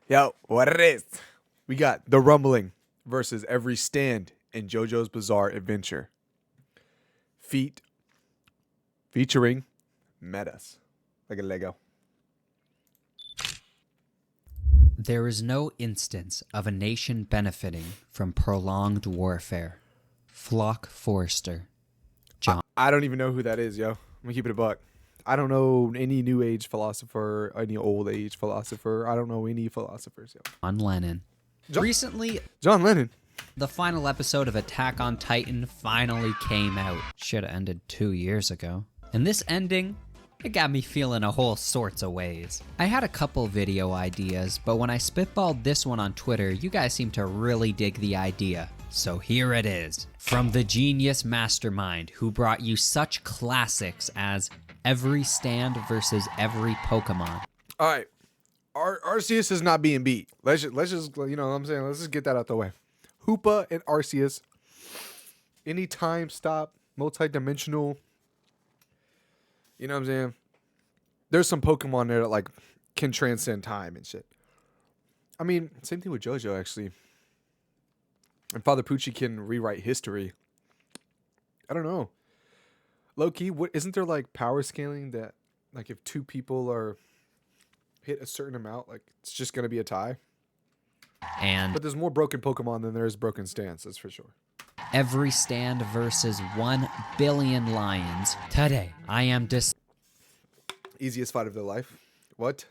Yo, what it is? We got The Rumbling versus Every Stand in JoJo's Bizarre Adventure. Featuring Metas. Like a Lego. There is no instance of a nation benefiting from prolonged warfare. Flock Forrester. John. I don't even know who that is, yo. I'm gonna keep it a buck. I don't know any new age philosopher, any old age philosopher. I don't know any philosophers, yo. John Lennon. Recently, John Lennon. the final episode of Attack on Titan finally came out. Should have ended 2 years ago. And this ending, it got me feeling a whole sorts of ways. I had a couple video ideas, but when I spitballed this one on Twitter, you guys seem to really dig the idea. So here it is. From the genius mastermind who brought you such classics as Every Stand versus Every Pokemon. All right. Arceus is not being beat. Let's just you know what I'm saying? Let's just get that out the way. Hoopa and Arceus. Any time stop, multi-dimensional. You know what I'm saying? There's some Pokemon there that like can transcend time and shit. I mean, same thing with JoJo actually. And Father Pucci can rewrite history. I don't know. Low key, isn't there like power scaling that like if two people are hit a certain amount, like it's just gonna be a tie? But there's more broken Pokemon than there is broken stands, that's for sure. Every Stand versus 1 billion lions. Today, I am Easiest fight of their life. What?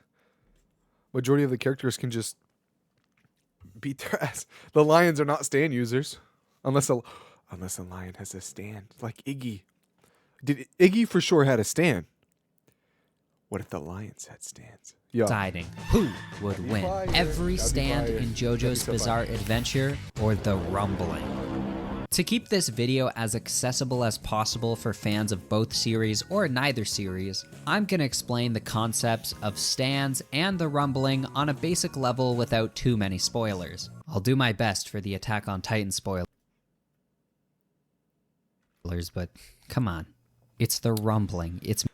Majority of the characters can just beat their ass. The lions are not stand users, unless a lion has a stand, like Iggy. Iggy for sure had a stand. What if the lions had stands? Yo. deciding who would win. Every Stand in JoJo's Bizarre Adventure or The Rumbling. To keep this video as accessible as possible for fans of both series or neither series, I'm going to explain the concepts of stands and The Rumbling on a basic level without too many spoilers. I'll do my best for the Attack on Titan spoilers, but come on. It's The Rumbling. It's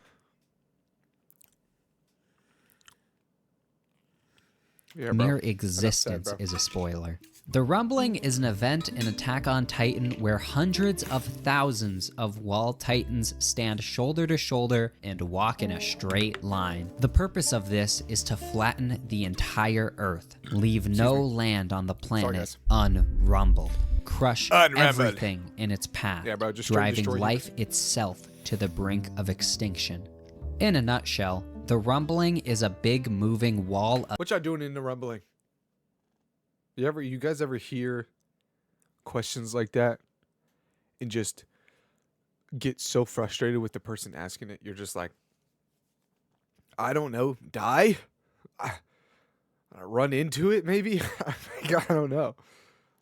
mere existence is a spoiler. The Rumbling is an event in Attack on Titan where hundreds of thousands of wall titans stand shoulder to shoulder and walk in a straight line. The purpose of this is to flatten the entire Earth, leave no land on the planet unrumbled, crush everything in its path, driving life itself to the brink of extinction. In a nutshell, the Rumbling is a big moving wall of— What y'all doing in The Rumbling? You guys ever hear questions like that and just get so frustrated with the person asking it? You're just like, I don't know, die? I run into it maybe? I don't know.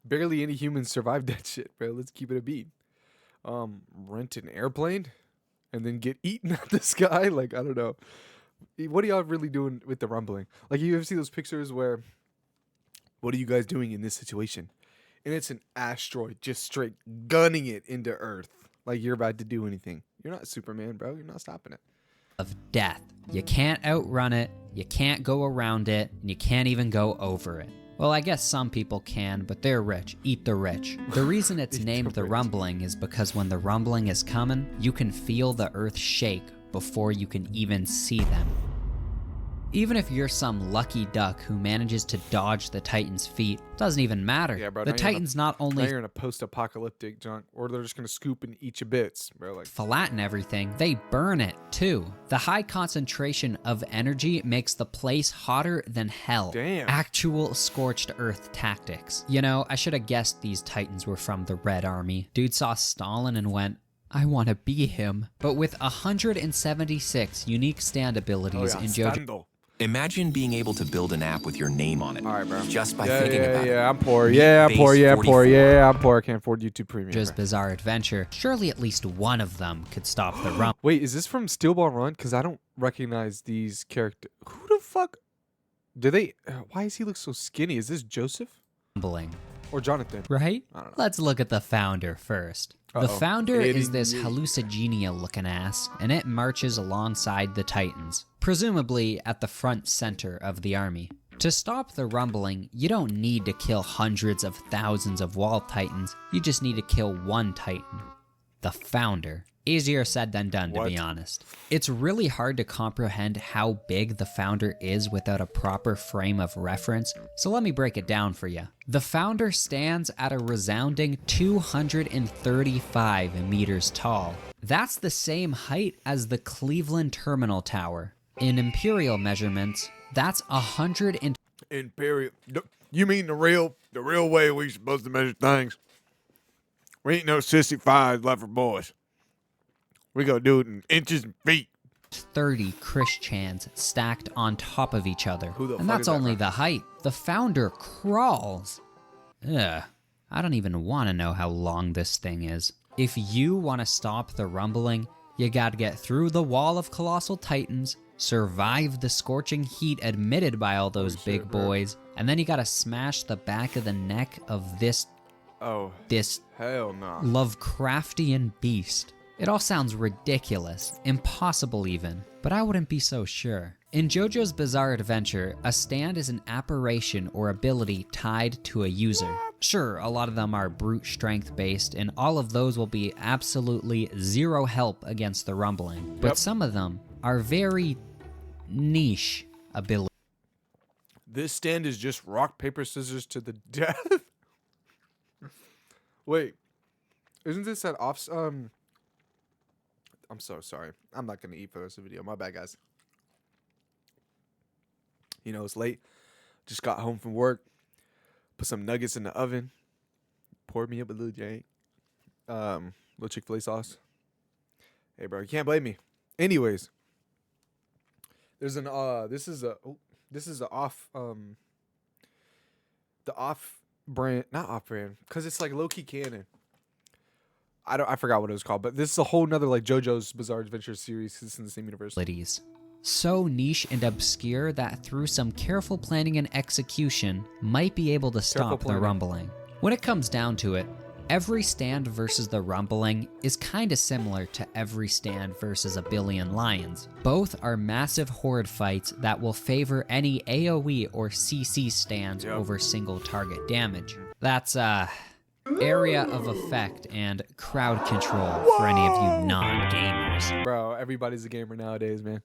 Barely any humans survived that shit, bro. Let's keep it a beat. Rent an airplane and then get eaten at the sky? Like, I don't know. What are y'all really doing with The Rumbling? Like, you ever see those pictures where, what are you guys doing in this situation? And it's an asteroid just straight gunning it into Earth. Like you're about to do anything. You're not Superman, bro. You're not stopping it. Of death. You can't outrun it, you can't go around it, and you can't even go over it. Well, I guess some people can, but they're rich. Eat the rich. The reason it's named The Rumbling is because when the rumbling is coming, you can feel the earth shake before you can even see them. Even if you're some lucky duck who manages to dodge the Titan's feet, doesn't even matter. Yeah, bro, the Titans not only now you're in a post-apocalyptic junk, or they're just gonna scoop and eat your bits, bro. Like flatten everything, they burn it too. The high concentration of energy makes the place hotter than hell. Damn. Actual scorched earth tactics. You know, I should have guessed these Titans were from the Red Army. Dude saw Stalin and went, I want to be him. But with 176 unique stand abilities in JoJo. Imagine being able to build an app with your name on it. All right, bro. Just by thinking about it. Yeah, I'm poor. Yeah, I'm poor. Yeah, I'm poor. Yeah, I'm poor. I can't afford YouTube Premium. JoJo's Bizarre Adventure. Surely at least one of them could stop the rumble. Wait, is this from Steel Ball Run? Because I don't recognize these characters. Who the fuck? Do they? Why does he look so skinny? Is this Joseph? Or Jonathan? Right? I don't know. Let's look at the founder first. The founder is this hallucigenia-looking ass, and it marches alongside the Titans, presumably at the front center of the army. To stop the rumbling, you don't need to kill hundreds of thousands of wall titans, you just need to kill one titan. The Founder. Easier said than done, to be honest. It's really hard to comprehend how big the Founder is without a proper frame of reference, so let me break it down for you. The Founder stands at a resounding 235 meters tall. That's the same height as the Cleveland Terminal Tower. In imperial measurements, that's 100 and... Imperial? You mean the real way we supposed to measure things? We ain't no sissy fives left for boys. We gonna do it in inches and feet. 30 Christians stacked on top of each other. And that's that only the height. The Founder crawls. Ugh. I don't even want to know how long this thing is. If you want to stop the rumbling, you gotta get through the wall of colossal titans, survive the scorching heat admitted by all those big boys, and then you gotta smash the back of the neck of this hell no, Lovecraftian beast. It all sounds ridiculous, impossible even, but I wouldn't be so sure. In JoJo's Bizarre Adventure, a stand is an apparition or ability tied to a user. Sure, a lot of them are brute strength based, and all of those will be absolutely zero help against the rumbling, but some of them are very niche abilities. This stand is just rock, paper, scissors to the death. Wait, isn't this that off? I'm so sorry. I'm not gonna eat for the rest of the video. My bad, guys. You know, it's late. Just got home from work. Put some nuggets in the oven. Poured me up a little jank. Little Chick-fil-A sauce. Hey, bro, you can't blame me. Anyways, there's an this is a off the off brand, not off brand, because it's like low-key canon. I forgot what it was called, but this is a whole nother like JoJo's Bizarre Adventure series. It's in the same universe. So niche and obscure that through some careful planning and execution might be able to stop the rumbling. When it comes down to it, every stand versus the rumbling is kinda similar to every stand versus a billion lions. Both are massive horde fights that will favor any AoE or CC stands over single target damage. That's area of effect and crowd control for any of you non-gamers. Bro, everybody's a gamer nowadays, man.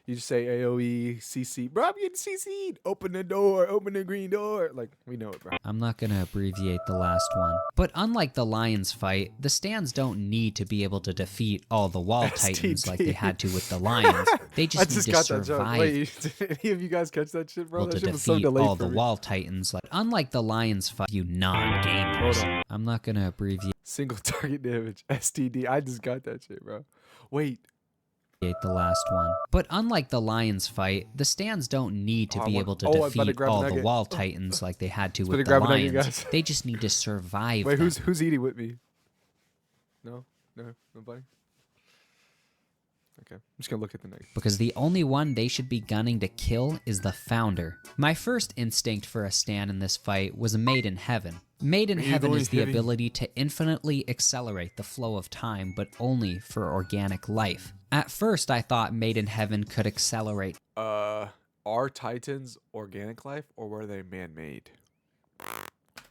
You just say AoE, CC. Bro, I'm getting CC'd. Open the door, open the green door. Like, we know it, bro. I'm not gonna abbreviate the last one. But unlike the Lions fight, the stands don't need to be able to defeat all the wall titans like they had to with the Lions. They just need to survive. Wait, did any of you guys catch that shit, bro? That shit was so defeat delayed all for the me. wall titans. Like, unlike the Lions fight, you non-gamers. I'm not gonna abbreviate Single target damage, STD. I just got that shit, bro. Wait. The last one. But unlike the Lions fight, the stands don't need to be able to defeat all the wall titans like they had to with the Lions. They just need to survive. Wait, who's eating with me? No, nobody. Okay, I'm just gonna look at the next. Because the only one they should be gunning to kill is the Founder. My first instinct for a stand in this fight was Made in Heaven. Made in Heaven is the ability to infinitely accelerate the flow of time, but only for organic life. At first, I thought Made in Heaven could accelerate. Are Titans organic life, or were they man-made?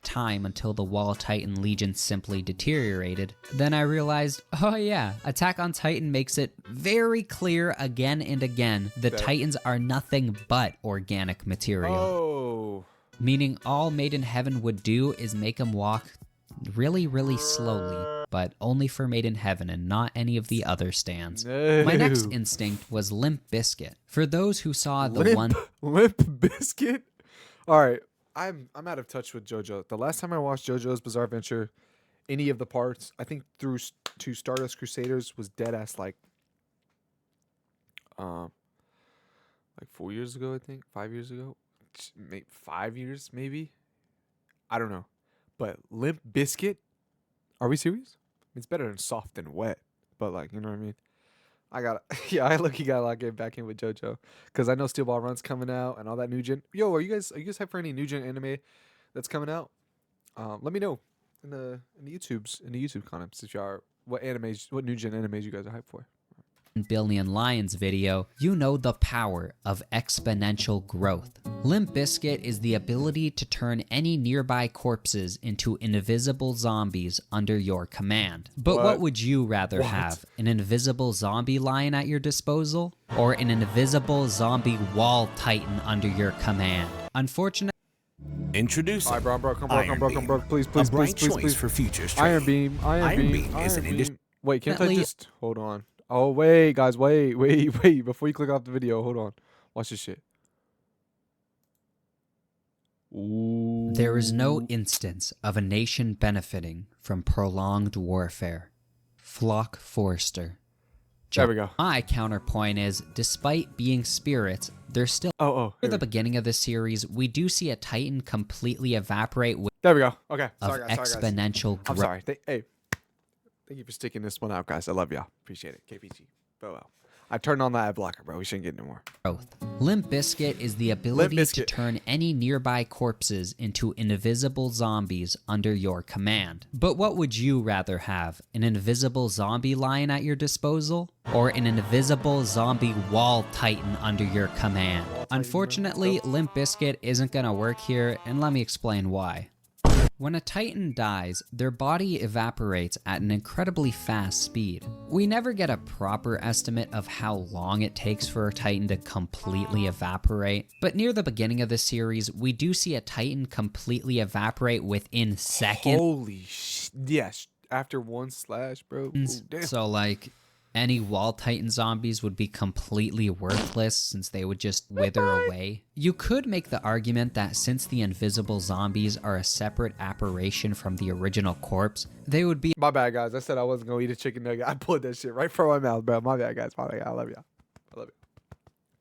Time until the Wall Titan Legion simply deteriorated. Then I realized, oh yeah, Attack on Titan makes it very clear again and again that Titans are nothing but organic material. Oh. Meaning all Made in Heaven would do is make him walk really, really slowly, but only for Made in Heaven and not any of the other stands. No. My next instinct was Limp Bizkit. For those who saw the Limp Bizkit? All right, I'm out of touch with JoJo. The last time I watched JoJo's Bizarre Adventure, any of the parts, I think through to Stardust Crusaders was dead ass like 4 years ago, I think, 5 years ago. Maybe 5 years, maybe. I don't know. But Limp Bizkit? Are we serious? It's better than soft and wet. But like, you know what I mean? I look, you gotta like get back in with JoJo. Cause I know Steel Ball Run's coming out and all that new gen. Yo, are you guys hyped for any new gen anime that's coming out? Let me know in the YouTube comments if you are what new gen animes you guys are hyped for. billion lions video, you know the power of exponential growth. Limp Bizkit is the ability to turn any nearby corpses into invisible zombies under your command. But what would you rather have? An invisible zombie lion at your disposal? Or an invisible zombie wall titan under your command? Unfortunately, Introducing All right, bro, come, bro. Please, please. for futures. Iron Beam. Wait, can't I just... Hold on. Oh, wait, guys, wait. Before you click off the video, hold on. Watch this shit. Ooh. there is no instance of a nation benefiting from prolonged warfare. Flock Forster. There we go. My counterpoint is, despite being spirits, they're still... At the beginning of the series, we do see a Titan completely evaporate with... There we go. Okay. Sorry, guys. Exponential growth. I'm sorry. Hey, thank you for sticking this one out, guys. I love y'all. Appreciate it. KPG. Well. I turned on that ad blocker, bro. We shouldn't get any more. Limp Bizkit is the ability to turn any nearby corpses into invisible zombies under your command. But what would you rather have? An invisible zombie lion at your disposal? Or an invisible zombie wall titan under your command? Unfortunately, Limp Bizkit isn't gonna work here, and let me explain why. When a Titan dies, their body evaporates at an incredibly fast speed. We never get a proper estimate of how long it takes for a Titan to completely evaporate, but near the beginning of the series, we do see a Titan completely evaporate within seconds. Holy sh... Yes. After one slash, bro. Ooh, damn. So, like, any wall Titan zombies would be completely worthless since they would just wither away. You could make the argument that since the invisible zombies are a separate apparition from the original corpse, they would be... My bad, guys. I said I wasn't going to eat a chicken nugget. I pulled that shit right from my mouth, bro. My bad, guys. My bad. I love y'all. I love it.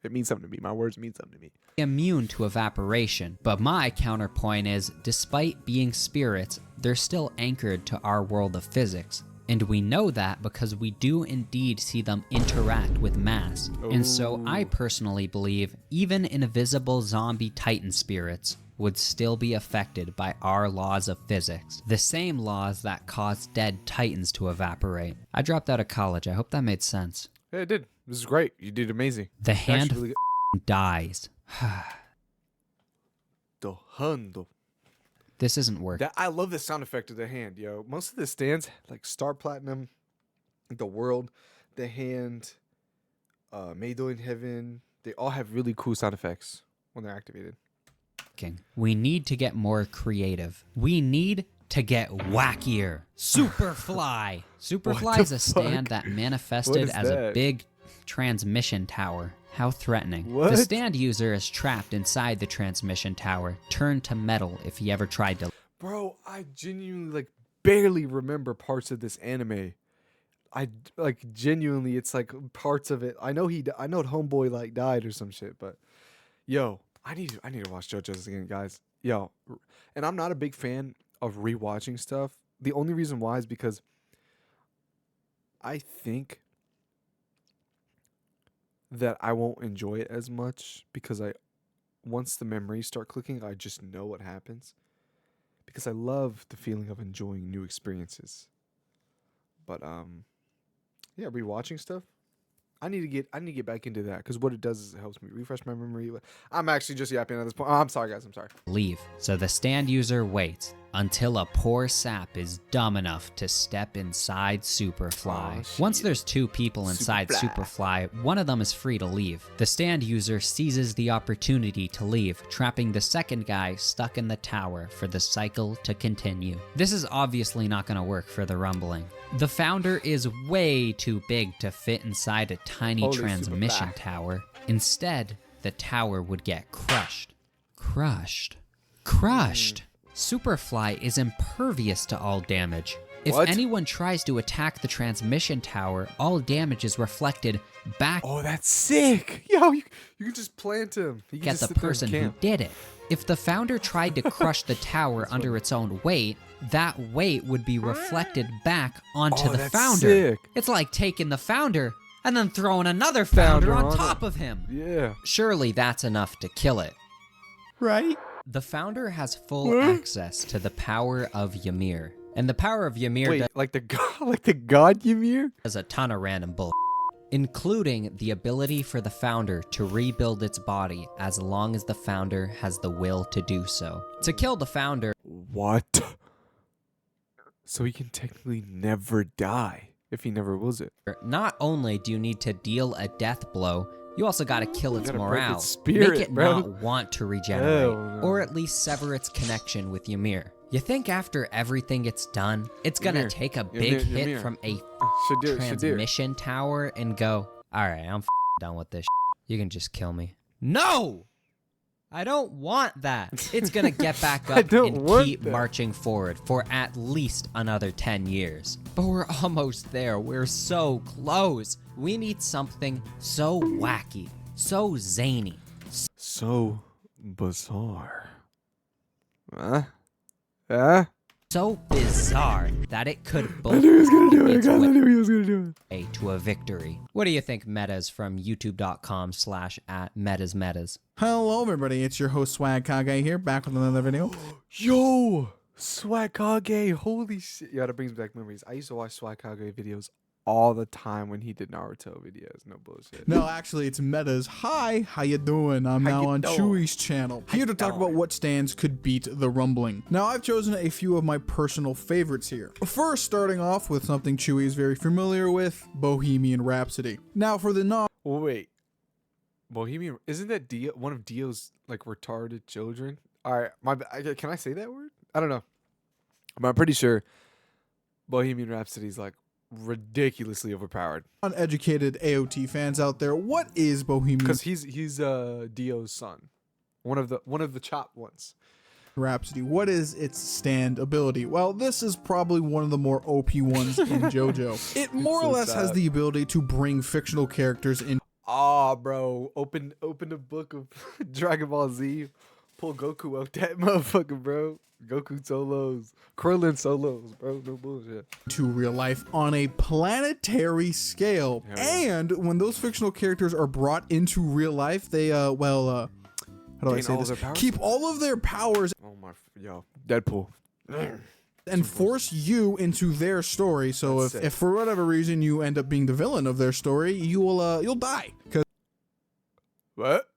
It means something to me. My words mean something to me. Immune to evaporation. But my counterpoint is, despite being spirits, they're still anchored to our world of physics. And we know that because we do indeed see them interact with mass. Ooh. And so I personally believe even invisible zombie Titan spirits would still be affected by our laws of physics. The same laws that cause dead Titans to evaporate. I dropped out of college. I hope that made sense. Yeah, it did. This is great. You did amazing. The hand really dies. The hand. This isn't working. I love the sound effect of the hand, yo. Most of the stands, like Star Platinum, The World, The Hand, Made in Heaven, they all have really cool sound effects when they're activated. We need to get more creative. We need to get wackier. Superfly. Superfly is a stand that manifested as a big transmission tower. How threatening. What? The stand user is trapped inside the transmission tower, turned to metal if he ever tried to... Bro, I genuinely, barely remember parts of this anime. Genuinely, it's, parts of it. I know Homeboy, died or some shit, but... Yo, I need to watch JoJo's again, guys. Yo, and I'm not a big fan of rewatching stuff. The only reason why is because I think that I won't enjoy it as much because once the memories start clicking, I just know what happens. Because I love the feeling of enjoying new experiences. But yeah, rewatching stuff. I need to get back into that because what it does is it helps me refresh my memory. I'm actually just yapping at this point. Oh, I'm sorry, guys. I'm sorry. Leave. So the stand user waits until a poor sap is dumb enough to step inside Superfly. Once there's two people inside Superfly, one of them is free to leave. The stand user seizes the opportunity to leave, trapping the second guy stuck in the tower for the cycle to continue. This is obviously not going to work for the rumbling. The founder is way too big to fit inside a tiny transmission tower. Instead, the tower would get crushed. Crushed. Superfly is impervious to all damage. If anyone tries to attack the transmission tower, all damage is reflected back. Oh, that's sick. Yo, you can just plant him. You can Get the person who did it. If the founder tried to crush the tower under its own weight, that weight would be reflected back onto the founder. Sick. It's like taking the founder and then throwing another founder on top of him. Yeah. Surely that's enough to kill it. Right? The founder has full access to the power of Ymir. And the power of Ymir like the god Ymir? does a ton of random bull. including the ability for the founder to rebuild its body as long as the founder has the will to do so. To kill the founder... What? So he can technically never die if he never wills it. Not only do you need to deal a death blow, you also gotta kill its morale, spirit, make it bro. not want to regenerate, or at least sever its connection with Ymir. You think after everything gets done, it's gonna take a big hit from a transmission tower and go, alright, I'm done with this you can just kill me. No! I don't want that. It's gonna get back up and keep marching forward for at least another 10 years. But we're almost there. We're so close. We need something so wacky, so zany, so bizarre. so bizarre that it could both I knew he was gonna do it, guys. I knew he was gonna do it to a victory. What do you think, Metas from youtube.com/@metasmetas? Hello everybody, it's your host Swag Kage here, back with another video. Yo, Swag Kage, holy shit. Yeah, that brings back memories. I used to watch Swag Kage videos all the time when he did Naruto videos. No bullshit. No, actually, it's Metas. Hi, how you doing? I'm now on Chewy's channel, here to talk about what stands could beat the rumbling. Now, I've chosen a few of my personal favorites here. First, starting off with something Chewy is very familiar with, Bohemian Rhapsody. Now, for the Wait. Bohemian, isn't that one of Dio's like retarded children? All right, can I say that word? I don't know, but I'm pretty sure Bohemian Rhapsody's like ridiculously overpowered. Uneducated AOT fans out there, what is Bohemian? Because he's Dio's son, one of the chopped ones. Rhapsody, what is its stand ability? Well, this is probably one of the more OP ones in JoJo. It more or less has the ability to bring fictional characters in. Ah, bro, open the book of Dragon Ball Z, pull Goku out that motherfucker, bro. Goku solos, Krillin solos, bro. No bullshit. To real life on a planetary scale. And when those fictional characters are brought into real life, they how do I say this? Keep all of their powers. Oh my, yo, Deadpool. And force you into their story. So if for whatever reason you end up being the villain of their story, you'll die. What?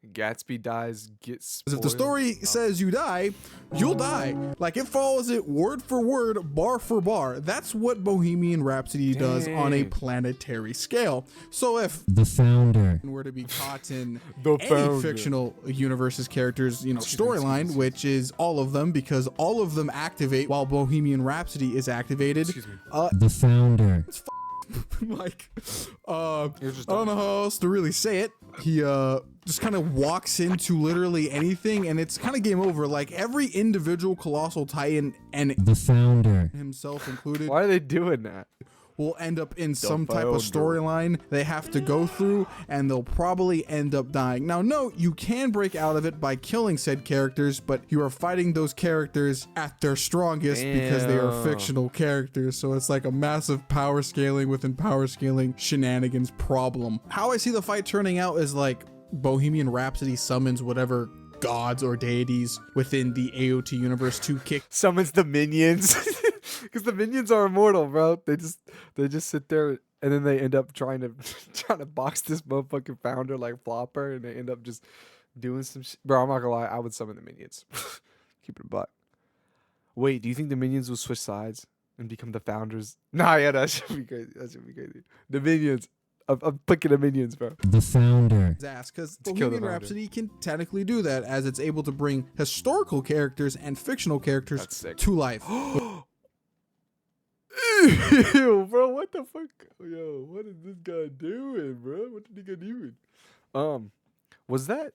Gatsby dies, gets spoiled. If the story says you die, you'll die. Like, it follows it word for word, bar for bar. That's what Bohemian Rhapsody does on a planetary scale. So if the founder were to be caught in any fictional universe's characters, storyline, which is all of them, because all of them activate while Bohemian Rhapsody is activated. The founder. Like, I don't know how else to really say it. He just kind of walks into literally anything, and it's kind of game over. Like, every individual Colossal Titan, and the founder himself included. Why are they doing that? Will end up in some type of storyline they have to go through, and they'll probably end up dying. Now, no, you can break out of it by killing said characters, but you are fighting those characters at their strongest because they are fictional characters. So it's like a massive power scaling within power scaling shenanigans problem. How I see the fight turning out is like Bohemian Rhapsody summons whatever gods or deities within the AOT universe to kick. Summons the minions. Because the minions are immortal, bro. They just sit there, and then they end up trying to box this motherfucking founder like Flopper, and they end up just doing some shit. Bro, I'm not gonna lie, I would summon the minions. Keep it a buck. Wait, do you think the minions will switch sides and become the founders? Nah, yeah, that should be crazy. That should be crazy. The minions. I'm picking the minions, bro. The founder. Because Bohemian Rhapsody can technically do that, as it's able to bring historical characters and fictional characters to life. Ew, bro, what the fuck? Yo, what is this guy doing, bro? What did he get doing? Was that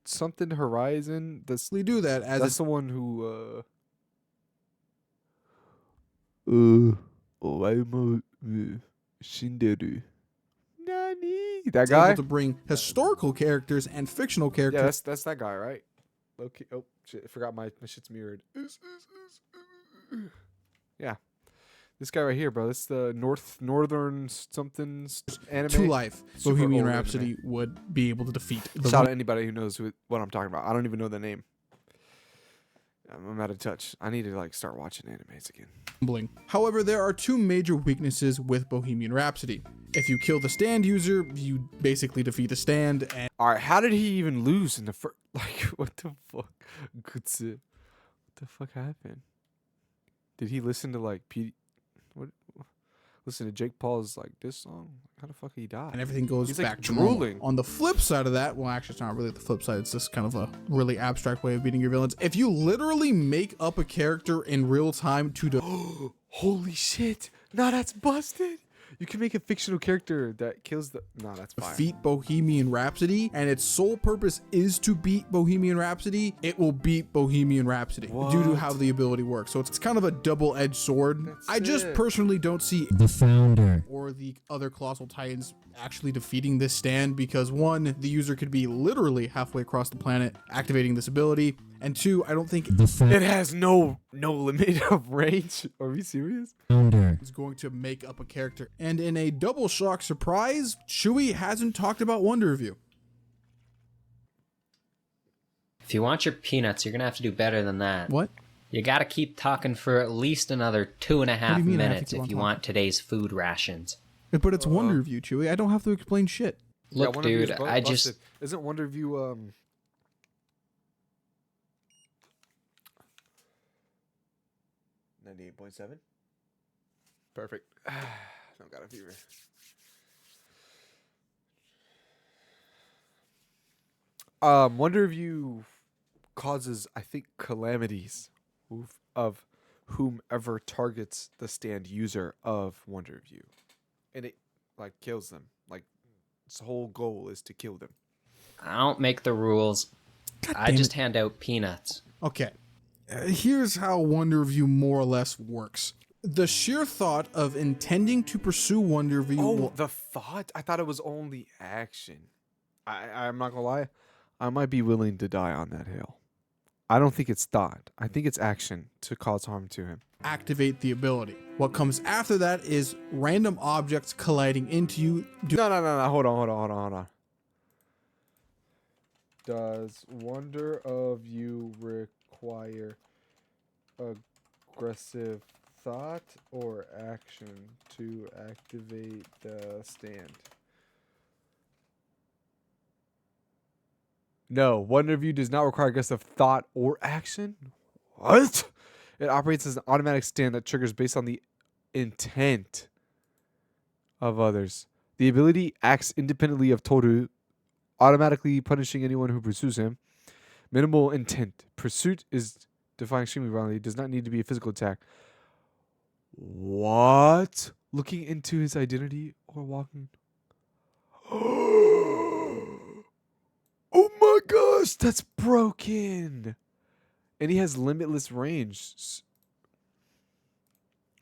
something Horizon? We do that as that's the one who Shinderu. Nani? That guy? Able to bring historical characters and fictional characters. Yeah, that's that guy, right? Okay. Oh shit! I forgot my shit's mirrored. Yeah. This guy right here, bro. This is the northern something anime. To life. Bohemian Rhapsody would be able to defeat. Shout out to anybody who knows what I'm talking about. I don't even know the name. I'm out of touch. I need to like start watching animes again. However, there are two major weaknesses with Bohemian Rhapsody. If you kill the stand user, you basically defeat the stand. And all right, how did he even lose in the first? Like, what the fuck? What the fuck happened? Did he listen to like What? Listen to Jake Paul's like this song? How the fuck he died? and everything goes He's back like to normal. drooling. On the flip side of that, well, actually, it's not really the flip side. It's just kind of a really abstract way of beating your villains. If you literally make up a character in real time to Holy shit! Nah, that's busted. You can make a fictional character that kills the. Nah, that's fire. defeat Bohemian Rhapsody, and its sole purpose is to beat Bohemian Rhapsody, it will beat Bohemian Rhapsody due to how the ability works. So it's kind of a double-edged sword. I just personally don't see The founder or the other Colossal Titans actually defeating this stand because one, the user could be literally halfway across the planet activating this ability, and two, I don't think It has no limit of range. Are we serious? founder it's going to make up a character. And in a double shock surprise, Chewie hasn't talked about Wonder Review. If you want your peanuts, you're gonna have to do better than that. What? You gotta keep talking for at least another 2.5 mean I have to minutes keep on if you talking? want today's food rations. But it's Wonder Review, Chewie. I don't have to explain shit. Look, Wonder Review's dude, busted. I just Isn't Wonder Review 98.7? Perfect. Don't got a fever. Wonder Review causes, I think, calamities of whomever targets the stand user of Wonder Review, and it like kills them. Like its whole goal is to kill them. I don't make the rules. I damn just it. hand out peanuts. Okay. Here's how Wonder Review more or less works. The sheer thought of intending to pursue Wonder Review will The thought? I thought it was only action. I'm not gonna lie. I might be willing to die on that hill. I don't think it's thought. I think it's action to cause harm to him. activate the ability. What comes after that is random objects colliding into you. No. Hold on. Does Wonder of You require aggressive thought or action to activate the stand? No, Wonder of You does not require aggressive thought or action. What? It operates as an automatic stand that triggers based on the intent of others. The ability acts independently of Toru, automatically punishing anyone who pursues him. Minimal intent. Pursuit is defined extremely violently. It does not need to be a physical attack. What? Looking into his identity or walking? Oh my gosh, that's broken. And he has limitless range.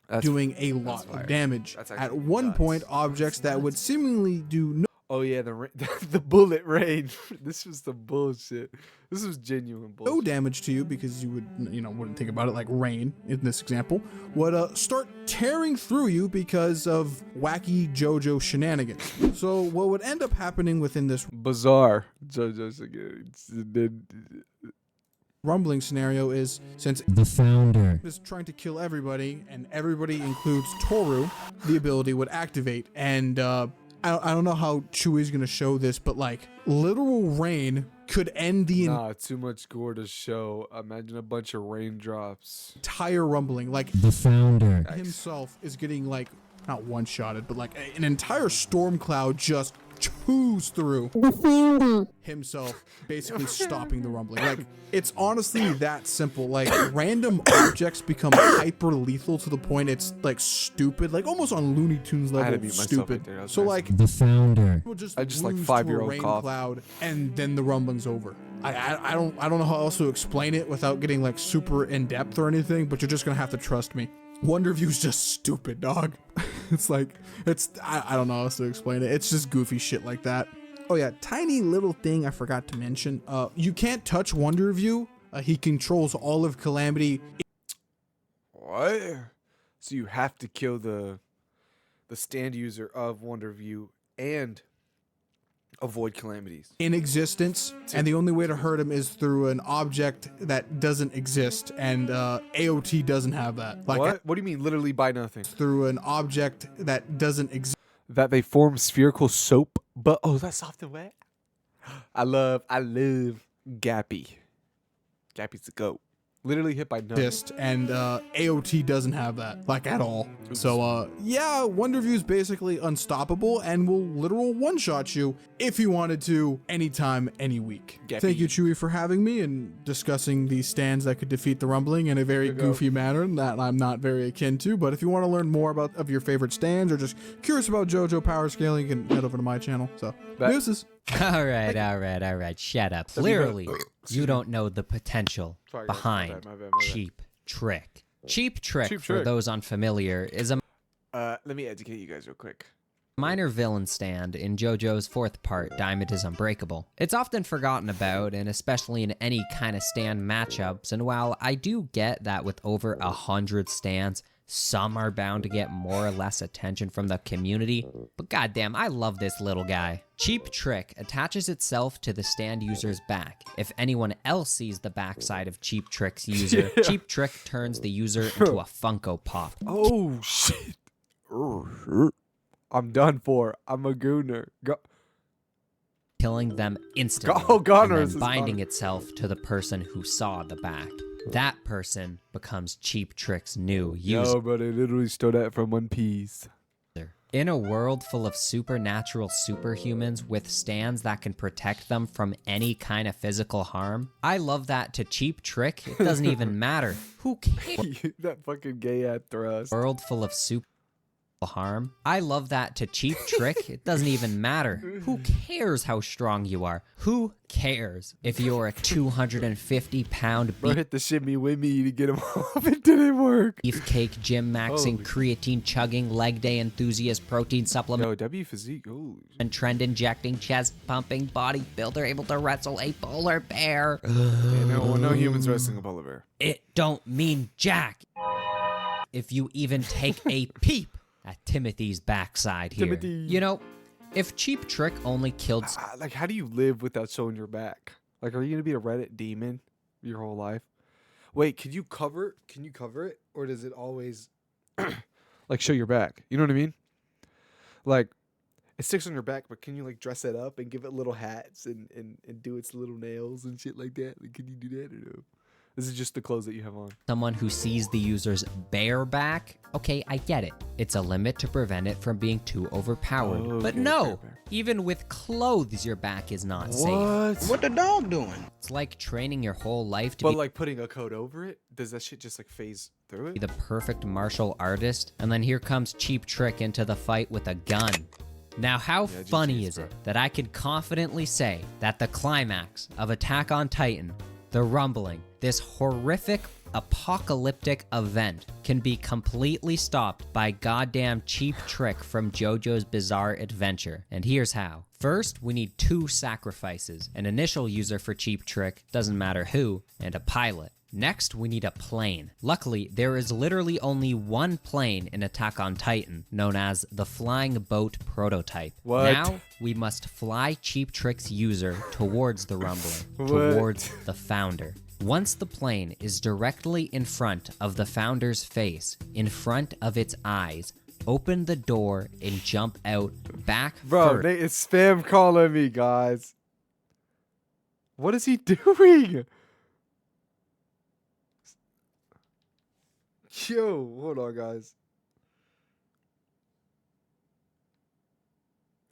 That's doing a lot fire. of damage. That's At actually one nuts. point, objects that would seemingly do no Oh yeah, the bullet range. This was the bullshit. This was genuine bullshit. damage to you because you wouldn't think about it, like rain in this example, would start tearing through you because of wacky JoJo shenanigans. So what would end up happening within this Bizarre. JoJo's rumbling scenario is, since The founder is trying to kill everybody and everybody includes Toru, the ability would activate. And I don't know how Chewie's gonna show this, but like literal rain could end the Nah, too much gore to show. Imagine a bunch of raindrops. entire rumbling. Like The founder himself is getting like not one-shotted, but like an entire storm cloud just chews through himself, basically stopping the rumbling. Like it's honestly that simple. Like random objects become hyper lethal to the point it's like stupid, like almost on Looney Tunes I had to level mute myself stupid. right there. That was So embarrassing. like The founder we'll just I just, like, lose 5-year-old to a rain cough. cloud, and then the rumbling's over. I don't know how else to explain it without getting like super in depth or anything, but you're just gonna have to trust me. Wonder View's just stupid, dog. I don't know how else to explain it. It's just goofy shit like that. Oh yeah, tiny little thing I forgot to mention. You can't touch Wonder View. He controls all of Calamity. What? So you have to kill the stand user of Wonder View and avoid calamities in existence, and the only way to hurt him is through an object that doesn't exist, and AOT doesn't have that. Like, what do you mean literally by nothing? through an object that doesn't exist. That they form spherical soap, but oh, that's soft and wet. I love Gappy. Gappy's the goat. Literally hit by nothing. And AOT doesn't have that, like, at all. So yeah, Wonder View is basically unstoppable and will literal one-shot you if you wanted to, anytime, any week. Gappy. Thank you, Chewy, for having me and discussing these stands that could defeat the Rumbling in a very goofy manner that I'm not very akin to. But if you want to learn more of your favorite stands or just curious about JoJo power scaling, you can head over to my channel. So deuces. All right. Shut up. Clearly, you don't know the potential behind my bad. Cheap Trick. Cheap Trick, for those unfamiliar, is a let me educate you guys real quick. minor villain stand in JoJo's fourth part, Diamond is Unbreakable. It's often forgotten about, and especially in any kind of stand matchups, and while I do get that with over 100 stands, some are bound to get more or less attention from the community, but goddamn, I love this little guy. Cheap Trick attaches itself to the stand user's back. If anyone else sees the backside of Cheap Trick's user, Cheap Trick turns the user into a Funko Pop. Oh, shit. I'm done for. I'm a gooner. Killing them instantly, and then binding itself to the person who saw the back. That person becomes Cheap Trick's new user. Yo, but it literally stole that from One Piece. In a world full of supernatural superhumans with stands that can protect them from any kind of physical harm, I love that to Cheap Trick, it doesn't even matter. Who cares? That fucking gay-ass thrust. World full of harm. I love that to Cheap Trick, it doesn't even matter. Who cares how strong you are? Who cares if you're a 250-pound Bro hit the shimmy with me to get him off. It didn't work. beefcake, gym maxing, creatine chugging, leg day enthusiast, protein supplement, Yo, W physique. Holy shit. and trend injecting, chest pumping, bodybuilder able to wrestle a polar bear. Yeah, no humans wrestling a polar bear. It don't mean jack. If you even take a peep at Timothy's backside here. Timothy. You know, if Cheap Trick only killed... Like, how do you live without showing your back? Like, are you gonna be a Reddit demon your whole life? Wait, can you cover it? Or does it always, like, show your back? You know what I mean? Like, it sticks on your back, but can you, like, dress it up and give it little hats and do its little nails and shit like that? Like, can you do that or no? This is just the clothes that you have on. someone who sees the user's bare back, okay, I get it. It's a limit to prevent it from being too overpowered. Oh, but okay, no, fair. Even with clothes, your back is not safe. What? What the dog doing? It's like training your whole life to But be like putting a coat over it, does that shit just like phase through it? the perfect martial artist, and then here comes Cheap Trick into the fight with a gun. Now, how funny is it that I could confidently say that the climax of Attack on Titan, the Rumbling, this horrific apocalyptic event can be completely stopped by goddamn Cheap Trick from JoJo's Bizarre Adventure. And here's how. First, we need 2 sacrifices, an initial user for Cheap Trick, doesn't matter who, and a pilot. Next, we need a plane. Luckily, there is literally only one plane in Attack on Titan, known as the Flying Boat Prototype. What? Now, we must fly Cheap Trick's user towards the Rumbling, What? towards the Founder. Once the plane is directly in front of the Founder's face, in front of its eyes, open the door and jump out back Bro, first. it's spam calling me, guys. What is he doing? Yo, hold on, guys.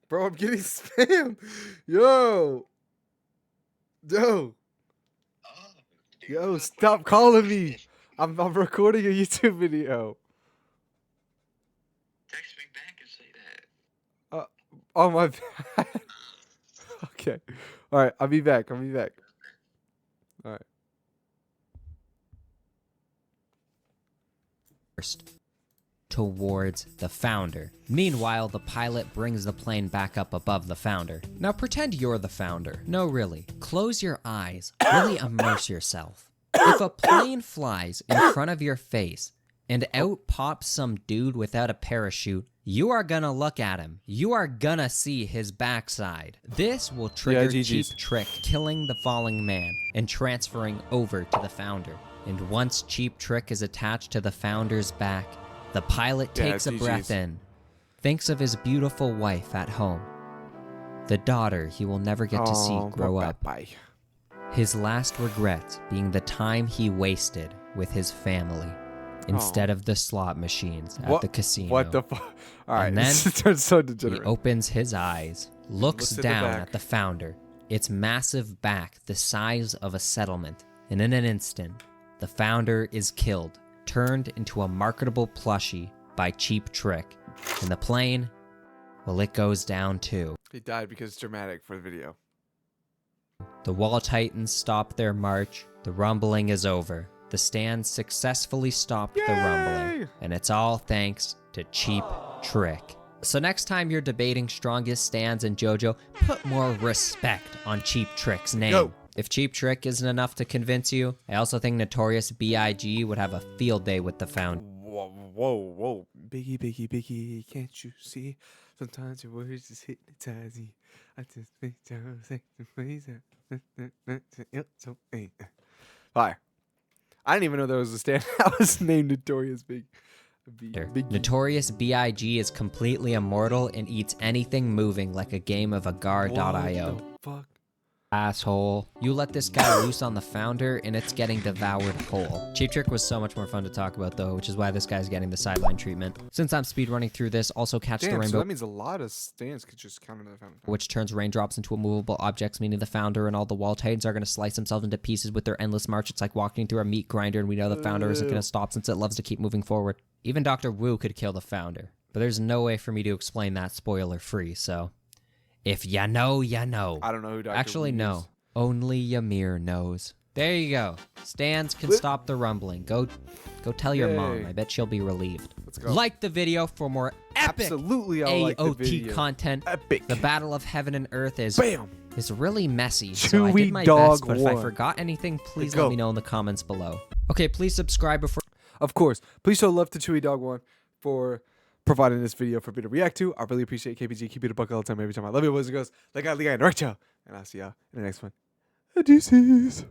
Bro, I'm getting spam. Yo. Yo, stop calling me. I'm recording a YouTube video. Text me back and say that. Oh, my bad. Okay. All right, I'll be back. All right. First, towards the Founder. Meanwhile, the pilot brings the plane back up above the Founder. Now pretend you're the Founder. No, really. Close your eyes. Really immerse yourself. If a plane flies in front of your face and out pops some dude without a parachute, you are gonna look at him. You are gonna see his backside. This will trigger Cheap Trick killing the falling man and transferring over to the founder. And once Cheap Trick is attached to the founder's back, the pilot takes a breath in, thinks of his beautiful wife at home, the daughter he will never get to see grow up. His last regret being the time he wasted with his family instead of the slot machines at the casino. What the fuck? All right, and then this turns so degenerate. He opens his eyes, looks down at the founder, its massive back the size of a settlement, and in an instant, the founder is killed, turned into a marketable plushie by Cheap Trick. And the plane, well, it goes down too. He died because it's dramatic for the video. The Wall Titans stop their march. The rumbling is over. The stand successfully stopped the rumbling. And it's all thanks to Cheap Trick. So next time you're debating strongest stands in JoJo, put more respect on Cheap Trick's name. Go. If Cheap Trick isn't enough to convince you, I also think Notorious B.I.G. would have a field day with the founder. Whoa. Biggie, can't you see? Sometimes your words just hypnotize me. I just think Hi. I didn't even know there was a stand that was named Notorious Biggie. Notorious B.I.G. is completely immortal and eats anything moving like a game of agar.io. What the fuck? Asshole. You let this guy loose on the founder and it's getting devoured whole. Cheap Trick was so much more fun to talk about though, which is why this guy's getting the sideline treatment. Since I'm speedrunning through this, also catch the rainbow. So that means a lot of stands could just count into the fountain. Which turns raindrops into immovable objects, meaning the founder and all the Wall Titans are going to slice themselves into pieces with their endless march. It's like walking through a meat grinder, and we know the founder isn't going to stop since it loves to keep moving forward. Even Dr. Wu could kill the founder, but there's no way for me to explain that spoiler free, so if ya know, ya know. I don't know who Dr. Actually, Wu no. is. Only Ymir knows. There you go. Stands can stop the rumbling. Go tell your mom. I bet she'll be relieved. Let's go. Like the video for more epic Absolutely, I'll like the AOT video. content. Epic. The Battle of Heaven and Earth is really messy. So I Chewy did my dog best, but if I one. forgot anything, please Go. let me know in the comments below. Okay, please subscribe before. Of course. Please show love to Chewy Dog One for providing this video for me to react to. I really appreciate KPG. Keep it a buck all the time, every time. I love you, boys and girls. Like I, and right, y'all. And I'll see y'all in the next one. Deuces.